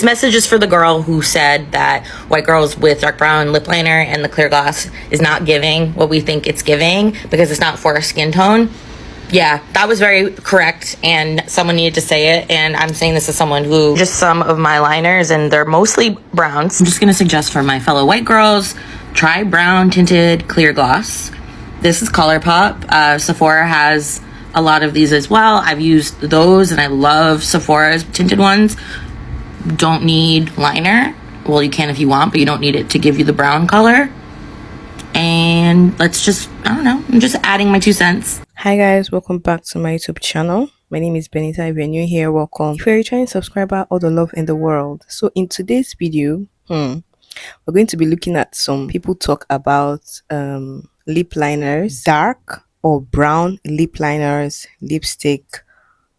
message is for the girl who said that white girls with dark brown lip liner and the clear gloss is not giving what we think it's giving because it's not for our skin tone. Yeah, that was very correct, and someone needed to say it, and I'm saying this as someone who just some of my liners, and they're mostly browns. I'm just gonna suggest for my fellow white girls, try brown tinted clear gloss. This is ColourPop. Sephora has a lot of these as well. I've used those, and I love Sephora's tinted ones. Don't need liner. Well, you can if you want, but you don't need it to give you the brown color. And let's just, I don't know, I'm just adding my 2 cents. Hi guys, welcome back to my YouTube channel. My name is Benita. If you're new here, welcome. If you're a returning subscriber, all the love in the world. So in today's video, we're going to be looking at some people talk about lip liners, dark or brown lip liners, lipstick,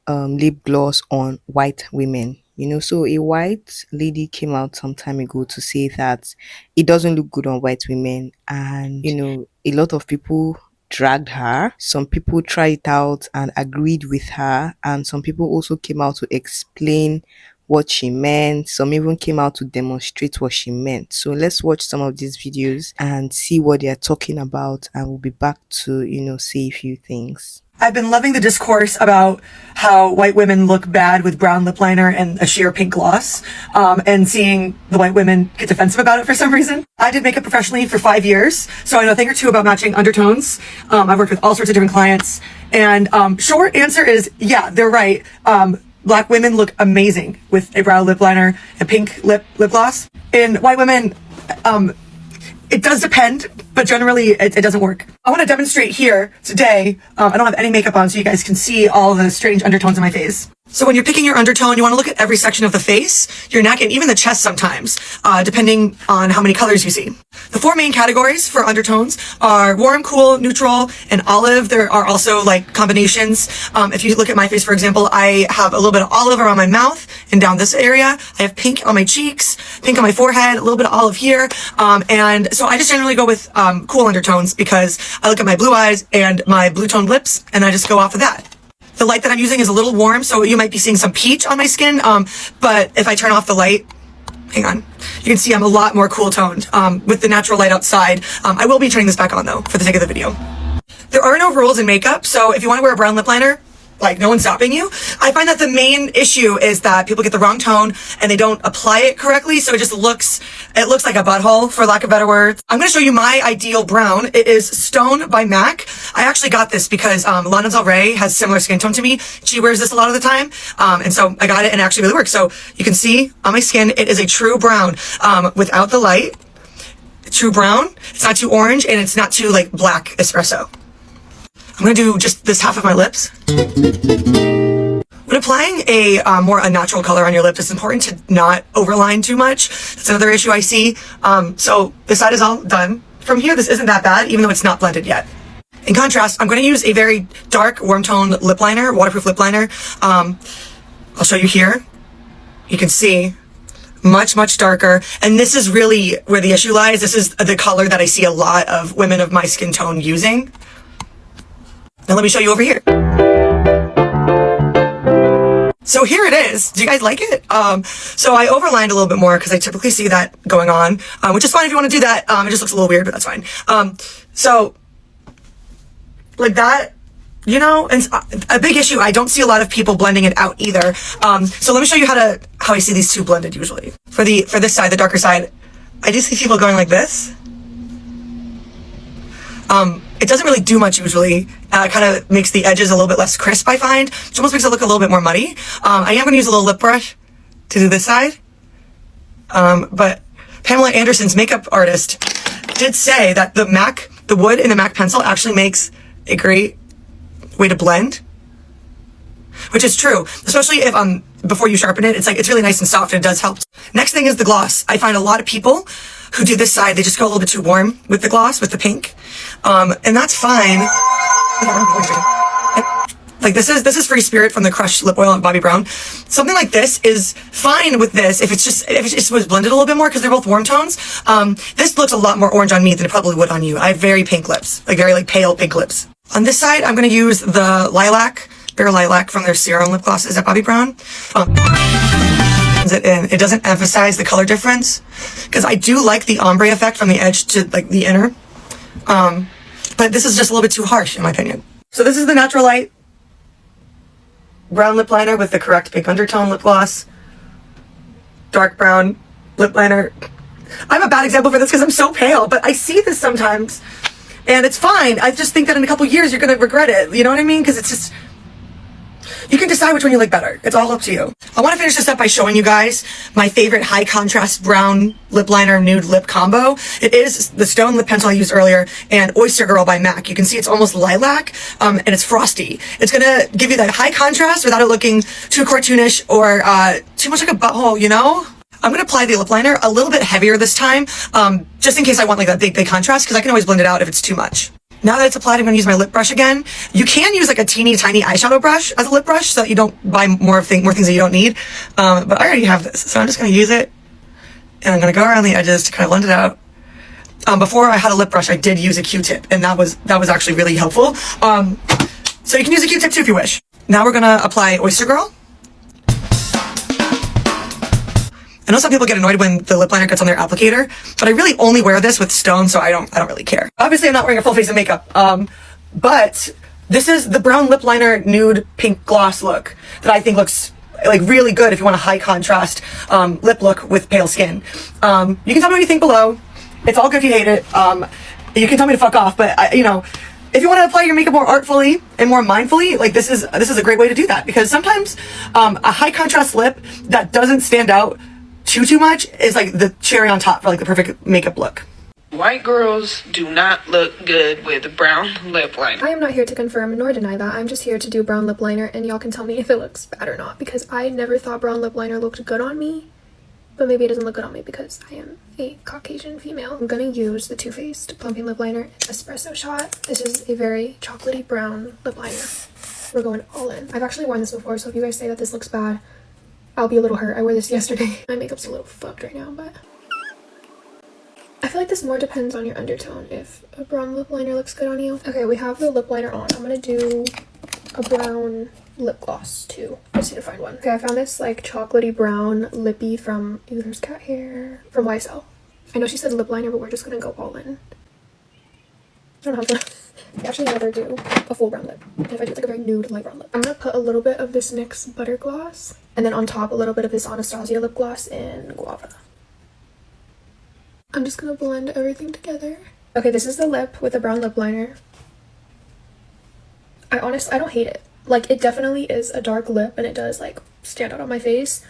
lip gloss on white women. You know, so a white lady came out some time ago to say that it doesn't look good on white women, and you know, a lot of people dragged her. Some people tried it out and agreed with her, and some people also came out to explain what she meant. Some even came out to demonstrate what she meant. So let's watch some of these videos and see what they are talking about, and we'll be back to, you know, say a few things. I've been loving the discourse about how white women look bad with brown lip liner and a sheer pink gloss, and seeing the white women get defensive about it for some reason. I did makeup professionally for 5 years, so I know a thing or two about matching undertones. I've worked with all sorts of different clients, and short answer is, yeah, they're right. Black women look amazing with a brown lip liner and pink lip gloss. And white women, it does depend, but generally it doesn't work. I want to demonstrate here today. I don't have any makeup on, so you guys can see all the strange undertones in my face. So when you're picking your undertone, you want to look at every section of the face, your neck, and even the chest sometimes, depending on how many colors you see. The 4 main categories for undertones are warm, cool, neutral, and olive. There are also like combinations. If you look at my face, for example, I have a little bit of olive around my mouth and down this area. I have pink on my cheeks, pink on my forehead, a little bit of olive here. And so I just generally go with cool undertones because I look at my blue eyes and my blue toned lips, and I just go off of that. The light that I'm using is a little warm, so you might be seeing some peach on my skin, but if I turn off the light, hang on, you can see I'm a lot more cool toned with the natural light outside. I will be turning this back on though, for the sake of the video. There are no rules in makeup, so if you want to wear a brown lip liner, like no one's stopping you. I find that the main issue is that people get the wrong tone and they don't apply it correctly, so it looks like a butthole, for lack of better words. I'm going to show you my ideal brown. It is Stone by MAC. I actually got this because Lana Del Rey has similar skin tone to me. She wears this a lot of the time, and so I got it and it actually really works. So you can see on my skin, it is a true brown without the light. True brown. It's not too orange and it's not too like black espresso. I'm going to do just this half of my lips. When applying a more unnatural color on your lips, it's important to not overline too much. That's another issue I see. So this side is all done. From here, this isn't that bad, even though it's not blended yet. In contrast, I'm going to use a very dark, warm tone lip liner, waterproof lip liner. I'll show you here. You can see much, much darker. And this is really where the issue lies. This is the color that I see a lot of women of my skin tone using. Now let me show you over here. So here it is. Do you guys like it? So I overlined a little bit more because I typically see that going on, which is fine if you want to do that. It just looks a little weird, but that's fine. So like that, you know, and a big issue. I don't see a lot of people blending it out either. So let me show you how I see these two blended usually. For this side, the darker side, I do see people going like this. It doesn't really do much usually. It kind of makes the edges a little bit less crisp, I find, which almost makes it look a little bit more muddy. I am going to use a little lip brush to do this side. But Pamela Anderson's makeup artist did say that the wood in the MAC pencil actually makes a great way to blend, which is true, especially if before you sharpen it, it's really nice and soft, and it does help. Next thing is the gloss. I find a lot of people who do this side, they just go a little bit too warm with the gloss, with the pink, and that's fine. Like this is Free Spirit from the Crushed Lip Oil and Bobbi Brown. Something like this is fine with this if it was blended a little bit more, because they're both warm tones. This looks a lot more orange on me than it probably would on you. I have very pink lips, like very pale pink lips. On this side, I'm going to use the Lilac, Bare Lilac from their Serum lip glosses at Bobbi Brown. it in. It doesn't emphasize the color difference, because I do like the ombre effect from the edge to like the inner. But this is just a little bit too harsh in my opinion. So this is the Natural Light brown lip liner with the correct pink undertone lip gloss. Dark brown lip liner. I'm a bad example for this because I'm so pale, but I see this sometimes and it's fine. I just think that in a couple years you're gonna regret it. You know what I mean? Because it's just, you can decide which one you like better. It's all up to you. I want to finish this up by showing you guys my favorite high contrast brown lip liner nude lip combo. It is the Stone lip pencil I used earlier and Oyster Girl by MAC. You can see it's almost lilac, and it's frosty. It's gonna give you that high contrast without it looking too cartoonish or too much like a butthole, you know? I'm gonna apply the lip liner a little bit heavier this time, just in case I want like that big contrast, because I can always blend it out if it's too much. Now that it's applied, I'm going to use my lip brush again. You can use like a teeny tiny eyeshadow brush as a lip brush so that you don't buy more things that you don't need. But I already have this, so I'm just going to use it. And I'm going to go around the edges to kind of blend it out. Before I had a lip brush, I did use a Q-tip, and that was actually really helpful. So you can use a Q-tip too if you wish. Now we're going to apply Oyster Girl. I know some people get annoyed when the lip liner gets on their applicator, but I really only wear this with Stone, so I don't really care. Obviously, I'm not wearing a full face of makeup, but this is the brown lip liner nude pink gloss look that I think looks like really good if you want a high contrast lip look with pale skin. You can tell me what you think below. It's all good if you hate it. You can tell me to fuck off, but you know, if you want to apply your makeup more artfully and more mindfully, like this is a great way to do that, because sometimes a high contrast lip that doesn't stand out too much is like the cherry on top for like the perfect makeup look. White girls do not look good with brown lip liner. I am not here to confirm nor deny that. I'm just here to do brown lip liner, and y'all can tell me if it looks bad or not, because I never thought brown lip liner looked good on me, but maybe it doesn't look good on me because I am a Caucasian female. I'm gonna use the Too Faced Plumping Lip Liner Espresso Shot. This is a very chocolatey brown lip liner. We're going all in. I've actually worn this before, so if you guys say that this looks bad, I'll be a little hurt. I wore this yesterday. My makeup's a little fucked right now, but I feel like this more depends on your undertone if a brown lip liner looks good on you. Okay, we have the lip liner on. I'm gonna do a brown lip gloss too. I just need to find one. Okay, I found this like chocolatey brown lippy from There's Cat Hair from YSL. I know she said lip liner, but we're just gonna go all in. I don't know how to I actually never do a full brown lip. And if I do, it's like a very nude light brown lip. I'm gonna put a little bit of this NYX Butter Gloss, and then on top a little bit of this Anastasia lip gloss in Guava. I'm just gonna blend everything together. Okay, this is the lip with the brown lip liner. I don't hate it. Like, it definitely is a dark lip and it does like stand out on my face,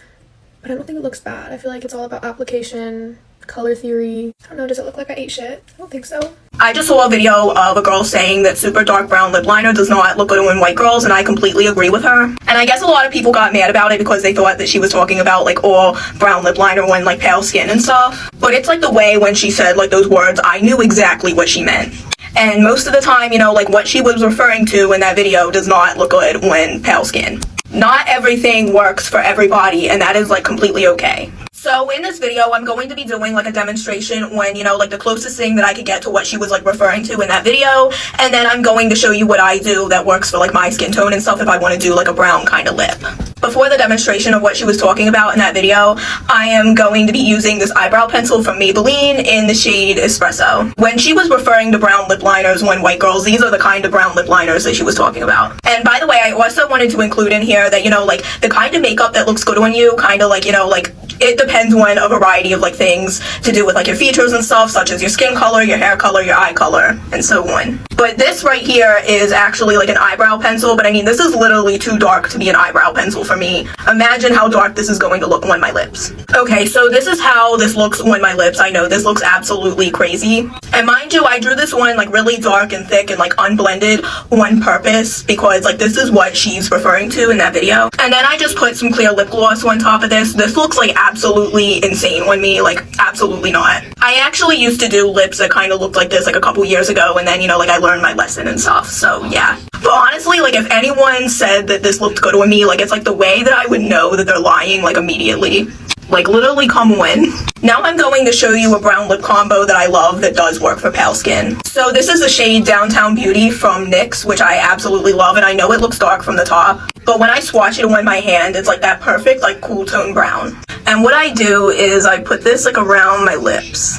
but I don't think it looks bad. I feel like it's all about application, color theory. I don't know, does it look like I ate shit? I don't think so. I just saw a video of a girl saying that super dark brown lip liner does not look good on white girls, and I completely agree with her. And I guess a lot of people got mad about it because they thought that she was talking about like all brown lip liner when like pale skin and stuff. But it's like the way when she said like those words, I knew exactly what she meant. And most of the time, you know, like what she was referring to in that video does not look good when pale skin. Not everything works for everybody, and that is like completely okay. So in this video, I'm going to be doing like a demonstration when, you know, like the closest thing that I could get to what she was like referring to in that video. And then I'm going to show you what I do that works for like my skin tone and stuff if I want to do like a brown kind of lip. Before the demonstration of what she was talking about in that video, I am going to be using this eyebrow pencil from Maybelline in the shade Espresso. When she was referring to brown lip liners when white girls, these are the kind of brown lip liners that she was talking about. And by the way, I also wanted to include in here that, you know, like the kind of makeup that looks good on you, kind of like, you know, like it depends on a variety of like things to do with like your features and stuff, such as your skin color, your hair color, your eye color, and so on. But this right here is actually like an eyebrow pencil, but I mean, this is literally too dark to be an eyebrow pencil for me. Imagine how dark this is going to look on my lips. Okay, so this is how this looks on my lips. I know this looks absolutely crazy. And mind you, I drew this one like really dark and thick and like unblended on purpose because like this is what she's referring to in that video. And then I just put some clear lip gloss on top of this. This looks like absolutely insane on me, like absolutely not. I actually used to do lips that kind of looked like this like a couple years ago, and then, you know, like I learned my lesson and stuff, so yeah. But honestly, like if anyone said that this looked good on me, like it's like the way that I would know that they're lying like immediately. Like literally come on. Now I'm going to show you a brown lip combo that I love that does work for pale skin. So this is the shade Downtown Beauty from NYX, which I absolutely love, and I know it looks dark from the top, but when I swatch it on my hand, it's like that perfect like cool tone brown. And what I do is I put this like around my lips.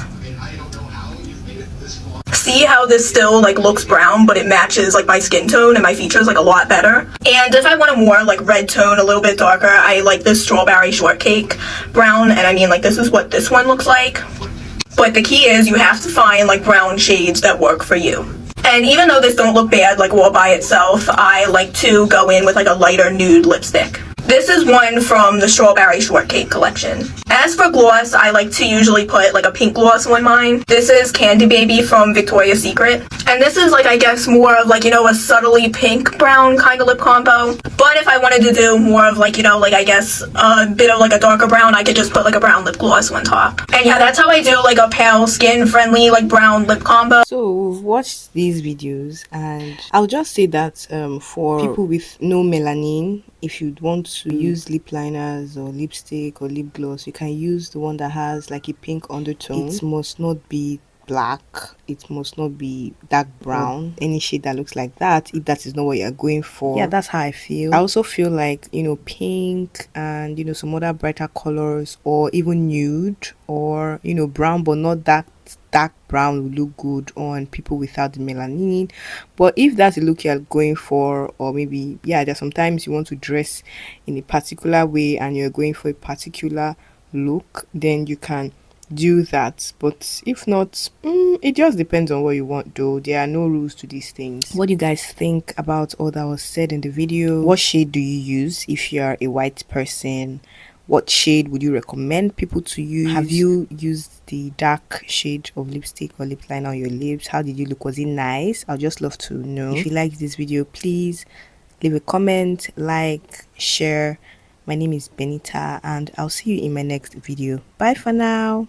See how this still like looks brown, but it matches like my skin tone and my features like a lot better. And if I want a more like red tone, a little bit darker, I like this strawberry shortcake brown, and I mean like this is what this one looks like. But the key is you have to find like brown shades that work for you. And even though this don't look bad like all by itself, I like to go in with like a lighter nude lipstick. This is one from the Strawberry Shortcake collection. As for gloss, I like to usually put like a pink gloss on mine. This is Candy Baby from Victoria's Secret. And this is like, I guess, more of like, you know, a subtly pink brown kind of lip combo. But if I wanted to do more of like, you know, like I guess a bit of like a darker brown, I could just put like a brown lip gloss on top. And yeah, that's how I do like a pale skin friendly like brown lip combo. So we've watched these videos, and I'll just say that for people with no melanin, if you'd want to use lip liners or lipstick or lip gloss, you can use the one that has like a pink undertone. It must not be black, it must not be dark brown, any shade that looks like that, if that is not what you're going for. Yeah, that's how I feel. I also feel like, you know, pink and, you know, some other brighter colors, or even nude, or, you know, brown but not that dark brown will look good on people without the melanin. But if that's the look you're going for, or maybe, yeah, there's sometimes you want to dress in a particular way and you're going for a particular look, then you can do that. But if not, it just depends on what you want though. There are no rules to these things. What do you guys think about all that was said in the video? What shade do you use if you're a white person? What shade would you recommend people to use? Have you used the dark shade of lipstick or lip liner on your lips? How did you look? Was it nice? I'd just love to know. If you liked this video, please leave a comment, like, share. My name is Benita, and I'll see you in my next video. Bye for now.